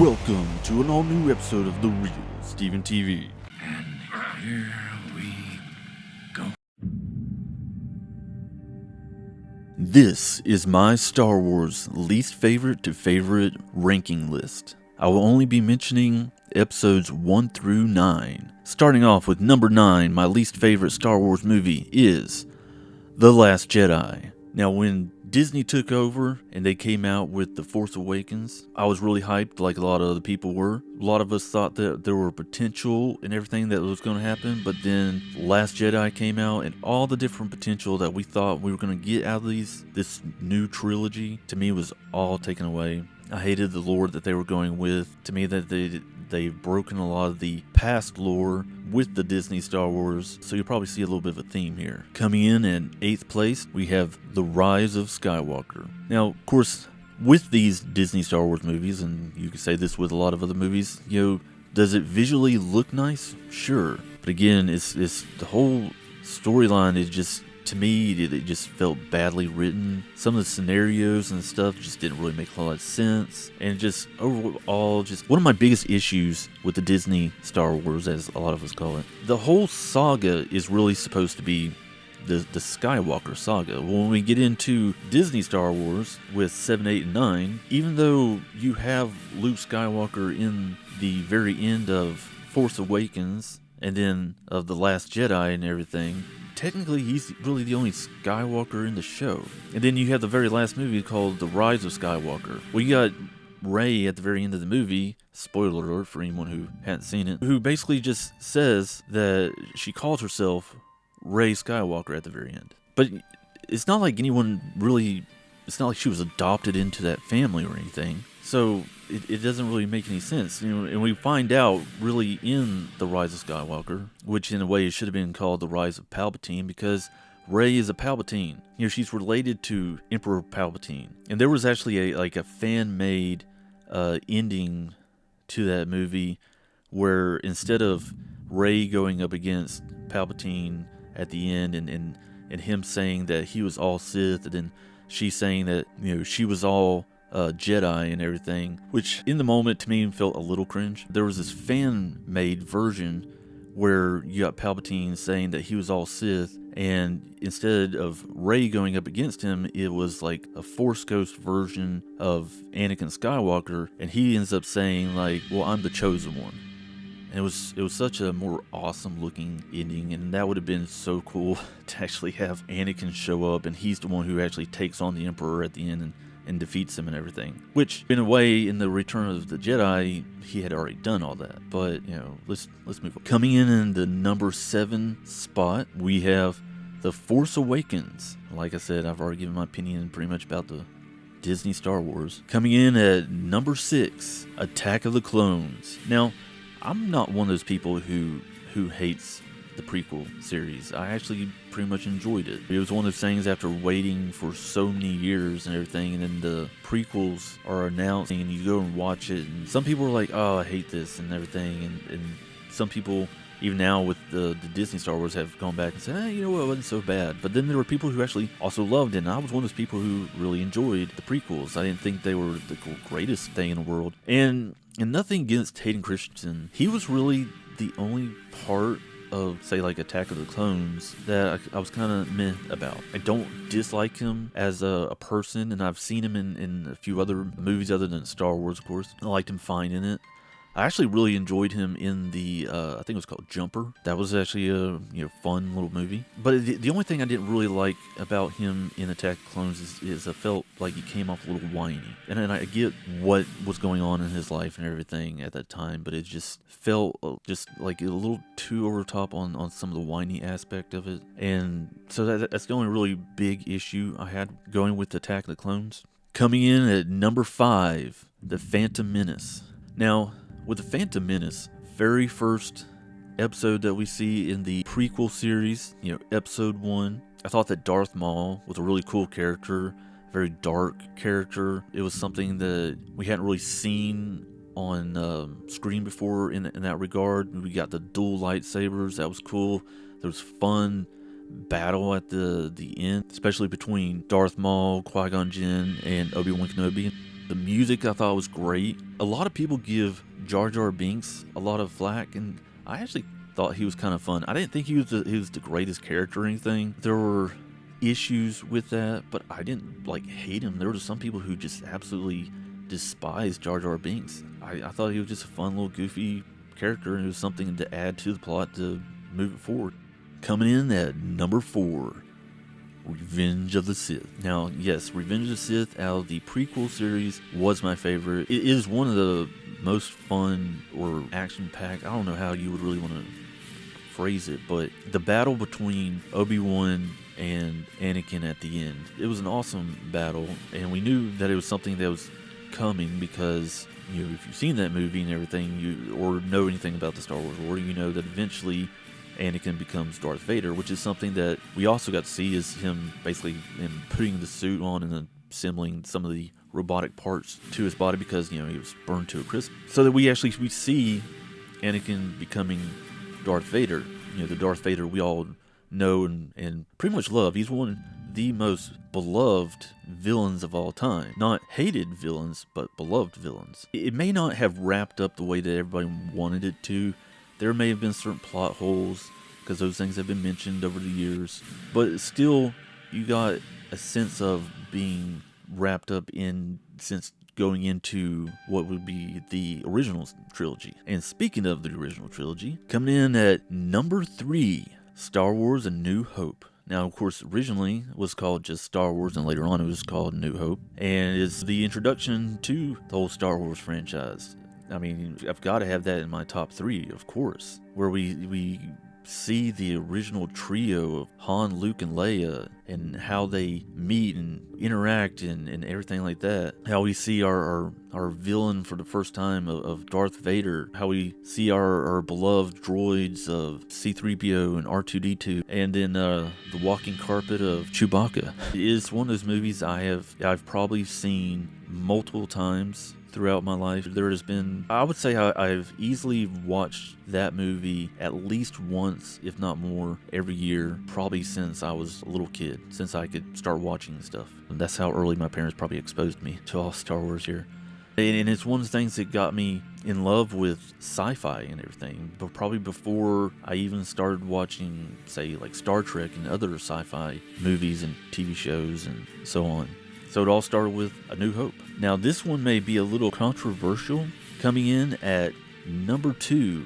Welcome to an all-new episode of The Real Steven TV. And here we go. This is my Star Wars least favorite to favorite ranking list. I will only be mentioning episodes 1 through 9. Starting off with number 9, my least favorite Star Wars movie is The Last Jedi. Now, when Disney took over and they came out with The Force Awakens, I was really hyped like a lot of other people were. A lot of us thought that there were potential and everything that was going to happen, but then Last Jedi came out and all the different potential that we thought we were going to get out of this new trilogy, to me was all taken away. I hated the lore that they were going with. To me, that they've broken a lot of the past lore with the Disney Star Wars, so you'll probably see a little bit of a theme here. Coming in at 8th place, we have The Rise of Skywalker. Now, of course, with these Disney Star Wars movies, and you can say this with a lot of other movies, does it visually look nice? Sure. But again, it's the whole storyline is just, to me, it just felt badly written. Some of the scenarios and stuff just didn't really make a lot of sense. And just overall, just one of my biggest issues with the Disney Star Wars, as a lot of us call it, the whole saga is really supposed to be the Skywalker saga. When we get into Disney Star Wars with 7, 8, and 9, even though you have Luke Skywalker in the very end of Force Awakens and then of The Last Jedi and everything, technically he's really the only Skywalker in the show. And then you have the very last movie called The Rise of Skywalker. Well, you got Rey at the very end of the movie, spoiler alert for anyone who hadn't seen it, who basically just says that she calls herself Rey Skywalker at the very end. But it's not like it's not like she was adopted into that family or anything. So it doesn't really make any sense. And we find out really in The Rise of Skywalker, which in a way should have been called The Rise of Palpatine, because Rey is a Palpatine. She's related to Emperor Palpatine. And there was actually a fan-made ending to that movie where instead of Rey going up against Palpatine at the end and him saying that he was all Sith, and then she saying that she was all Jedi and everything, which in the moment to me felt a little cringe. There was this fan-made version where you got Palpatine saying that he was all Sith, and instead of Rey going up against him, it was like a Force Ghost version of Anakin Skywalker, and he ends up saying well, I'm the chosen one. And it was such a more awesome looking ending, and that would have been so cool to actually have Anakin show up, and he's the one who actually takes on the Emperor at the end and defeats him and everything. Which, in a way, in the Return of the Jedi, he had already done all that. But let's move on. Coming in the number 7 spot, we have The Force Awakens. Like I said, I've already given my opinion pretty much about the Disney Star Wars. Coming in at number 6, Attack of the Clones. Now, I'm not one of those people who hates the prequel series. I actually pretty much enjoyed it. It was one of those things after waiting for so many years and everything, and then the prequels are announced and you go and watch it, and some people are like, oh, I hate this and everything, and some people, even now with the Disney Star Wars, have gone back and said, hey, you know what, it wasn't so bad. But then there were people who actually also loved it, and I was one of those people who really enjoyed the prequels. I didn't think they were the greatest thing in the world. And nothing against Hayden Christensen. He was really the only part of, say, Attack of the Clones that I was kind of meh about. I don't dislike him as a person, and I've seen him in a few other movies other than Star Wars, of course. I liked him fine in it. I actually really enjoyed him in the, I think it was called Jumper. That was actually a fun little movie. But the only thing I didn't really like about him in Attack of the Clones is I felt like he came off a little whiny. And I get what was going on in his life and everything at that time, but it just felt just like a little too over the top on some of the whiny aspect of it. And so that's the only really big issue I had going with Attack of the Clones. Coming in at number 5, The Phantom Menace. Now, with The Phantom Menace, very first episode that we see in the prequel series, episode 1, I thought that Darth Maul was a really cool character, very dark character. It was something that we hadn't really seen on screen before in that regard. We got the dual lightsabers, that was cool. There was fun battle at the end, especially between Darth Maul, Qui-Gon Jinn, and Obi-Wan Kenobi. The music I thought was great. A lot of people give Jar Jar Binks a lot of flack, and I actually thought he was kind of fun. I didn't think he was the greatest character or anything. There were issues with that, but I didn't hate him. There were some people who just absolutely despised Jar Jar Binks. I thought he was just a fun little goofy character, and it was something to add to the plot to move it forward. Coming in at number 4, Revenge of the Sith. Now, yes, Revenge of the Sith out of the prequel series was my favorite. It is one of the most fun or action-packed, I don't know how you would really want to phrase it, but the battle between Obi-Wan and Anakin at the end, it was an awesome battle, and we knew that it was something that was coming because, you know, if you've seen that movie and everything, or know anything about the Star Wars world, you know that eventually Anakin becomes Darth Vader, which is something that we also got to see, is him basically putting the suit on and then assembling some of the robotic parts to his body because, you know, he was burned to a crisp. So that we see Anakin becoming Darth Vader. You know, the Darth Vader we all know and pretty much love. He's one of the most beloved villains of all time. Not hated villains, but beloved villains. It may not have wrapped up the way that everybody wanted it to. There may have been certain plot holes, because those things have been mentioned over the years. But still, you got a sense of being wrapped up in, since going into what would be the original trilogy. And speaking of the original trilogy, coming in at number 3, Star Wars A New Hope. Now, of course, originally it was called just Star Wars, and later on it was called New Hope. And it's the introduction to the whole Star Wars franchise. I mean, I've got to have that in my top 3, of course, where we see the original trio of Han, Luke, and Leia, and how they meet and interact and everything like that. How we see our villain for the first time of Darth Vader. How we see our beloved droids of C-3PO and R2-D2, and then the walking carpet of Chewbacca. It is one of those movies I've probably seen multiple times throughout my life. There has been, I would say I've easily watched that movie at least once, if not more, every year, probably since I was a little kid, since I could start watching stuff. And that's how early my parents probably exposed me to all Star Wars here. And it's one of the things that got me in love with sci-fi and everything, but probably before I even started watching, say, like Star Trek and other sci-fi movies and TV shows and so on. So it all started with A New Hope. Now, this one may be a little controversial. Coming in at number 2,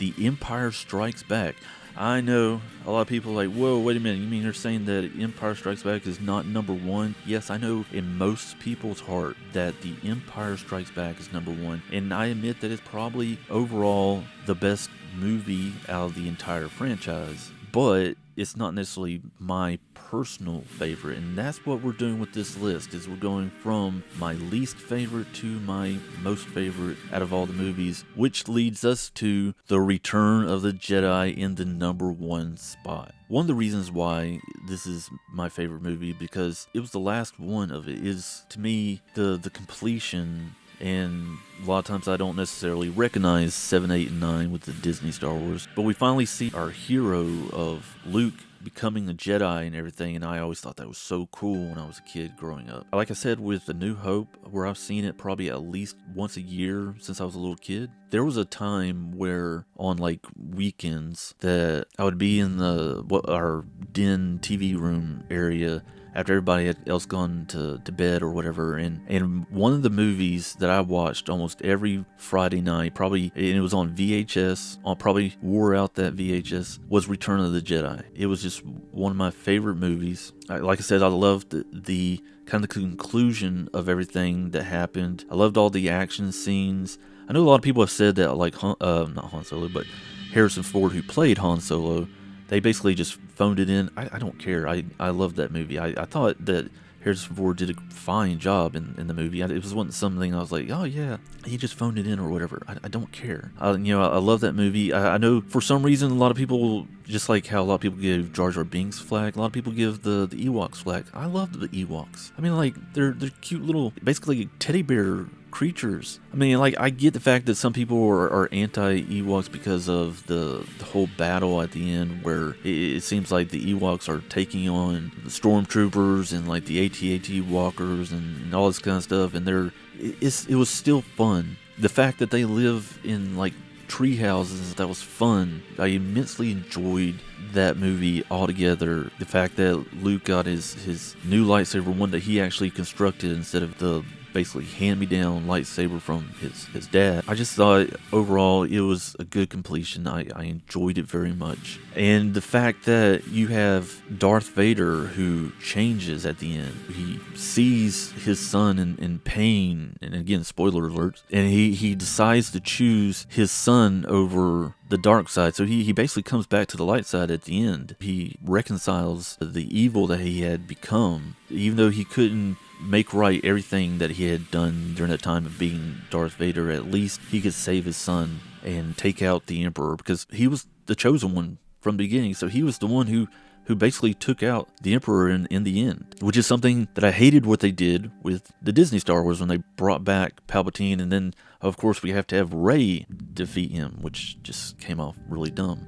The Empire Strikes Back. I know a lot of people are like, whoa, wait a minute, you mean you're saying that Empire Strikes Back is not number 1? Yes, I know in most people's heart that The Empire Strikes Back is number 1. And I admit that it's probably overall the best movie out of the entire franchise. But it's not necessarily my personal favorite, and that's what we're doing with this list, is we're going from my least favorite to my most favorite out of all the movies, which leads us to The Return of the Jedi in the number 1 spot. One of the reasons why this is my favorite movie, because it was the last one of it, is to me the completion. And a lot of times I don't necessarily recognize 7, 8, and 9 with the Disney Star Wars. But we finally see our hero of Luke becoming a Jedi and everything, and I always thought that was so cool when I was a kid growing up. Like I said, with A New Hope, where I've seen it probably at least once a year since I was a little kid, there was a time where on like weekends that I would be in our den TV room area after everybody else gone to bed or whatever, and one of the movies that I watched almost every Friday night, probably, and it was on VHS, I probably wore out that VHS, was Return of the Jedi. It was just one of my favorite movies. Like I said, I loved the kind of conclusion of everything that happened. I loved all the action scenes. I know a lot of people have said that, like, not Han Solo, but Harrison Ford, who played Han Solo, they basically just phoned it in. I don't care. I loved that movie. I thought that Harrison Ford did a fine job in the movie. It wasn't something I was like, oh yeah, he just phoned it in or whatever. I don't care. I love that movie. I know for some reason a lot of people, just like how a lot of people give Jar Jar Binks flack, a lot of people give the Ewoks flack. I love the Ewoks. I mean, like, they're cute little, basically teddy bear creatures. I mean, like, I get the fact that some people are anti-Ewoks because of the whole battle at the end where it seems like the Ewoks are taking on the stormtroopers and like the AT-AT walkers and all this kind of stuff, and it was still fun. The fact that they live in like tree houses, that was fun. I immensely enjoyed that movie altogether. The fact that Luke got his new lightsaber, one that he actually constructed instead of the basically hand-me-down lightsaber from his dad. I just thought overall it was a good completion. I enjoyed it very much. And the fact that you have Darth Vader who changes at the end. He sees his son in pain, and again, spoiler alerts, and he decides to choose his son over the dark side. So he basically comes back to the light side at the end. He reconciles the evil that he had become, even though he couldn't make right everything that he had done during the time of being Darth Vader. At least he could save his son and take out the Emperor, because he was the chosen one from the beginning. So he was the one who basically took out the Emperor in the end, which is something that I hated what they did with the Disney Star Wars when they brought back Palpatine, and then of course we have to have Rey defeat him, which just came off really dumb.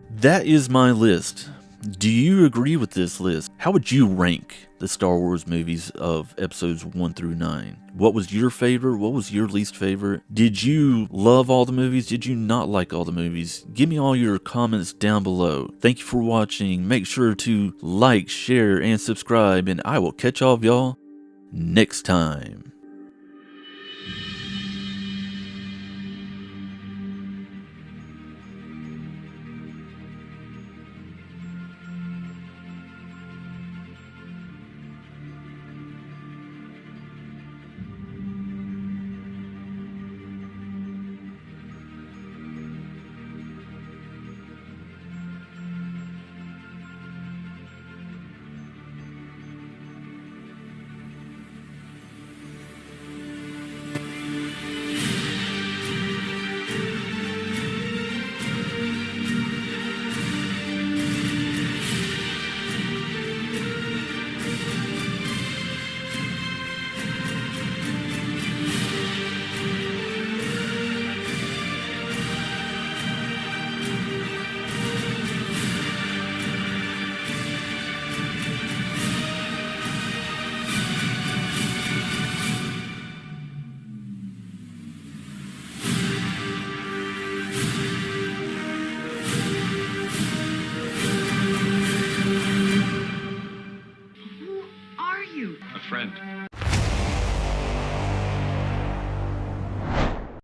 That is my list. Do you agree with this list? How would you rank the Star Wars movies of episodes 1 through 9? What was your favorite? What was your least favorite? Did you love all the movies? Did you not like all the movies? Give me all your comments down below. Thank you for watching. Make sure to like, share, and subscribe, and I will catch all of y'all next time.